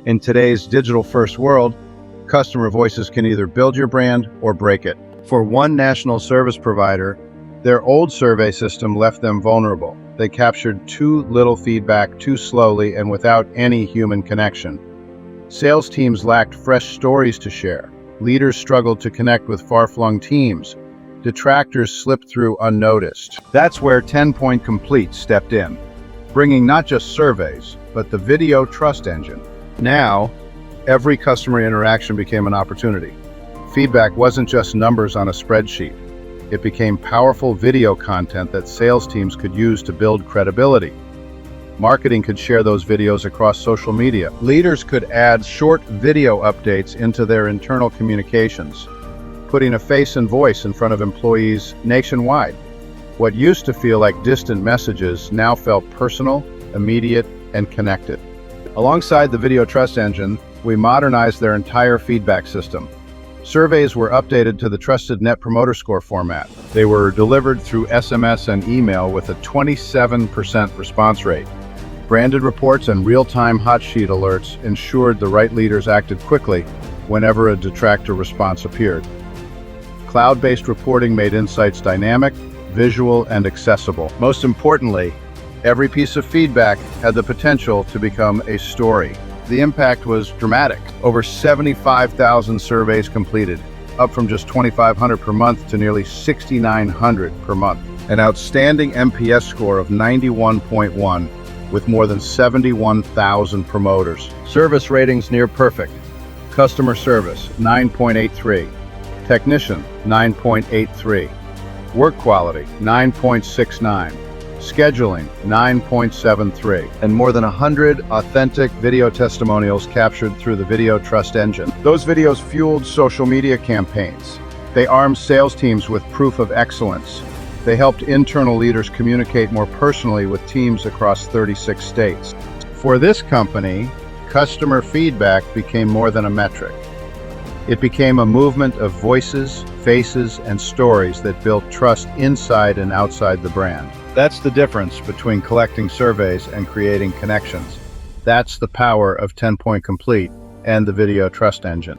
In today's digital-first world, customer voices can either build your brand or break it. For one national service provider, their old survey system left them vulnerable. They captured too little feedback too slowly and without any human connection. Sales teams lacked fresh stories to share. Leaders struggled to connect with far-flung teams. Detractors slipped through unnoticed. That's where TenPoint Complete stepped in, bringing not just surveys, but the video trust engine. Now, every customer interaction became an opportunity. Feedback wasn't just numbers on a spreadsheet. It became powerful video content that sales teams could use to build credibility. Marketing could share those videos across social media. Leaders could add short video updates into their internal communications, putting a face and voice in front of employees nationwide. What used to feel like distant messages now felt personal, immediate, and connected. Alongside the video trust engine, we modernized their entire feedback system. Surveys were updated to the trusted Net Promoter Score format. They were delivered through SMS and email with a 27% response rate. Branded reports and real-time hot sheet alerts ensured the right leaders acted quickly whenever a detractor response appeared. Cloud-based reporting made insights dynamic, visual, and accessible. Most importantly, every piece of feedback had the potential to become a story. The impact was dramatic. Over 75,000 surveys completed, up from just 2,500 per month to nearly 6,900 per month. An outstanding NPS score of 91.1 with more than 71,000 promoters. Service ratings near perfect. Customer service, 9.83. Technician, 9.83. Work quality, 9.69. Scheduling, 9.73. And more than 100 authentic video testimonials captured through the video trust engine. Those videos fueled social media campaigns. They armed sales teams with proof of excellence. They helped internal leaders communicate more personally with teams across 36 states. For this company, customer feedback became more than a metric. It became a movement of voices, faces, and stories that built trust inside and outside the brand. That's the difference between collecting surveys and creating connections. That's the power of TenPoint Complete and the Video Trust Engine.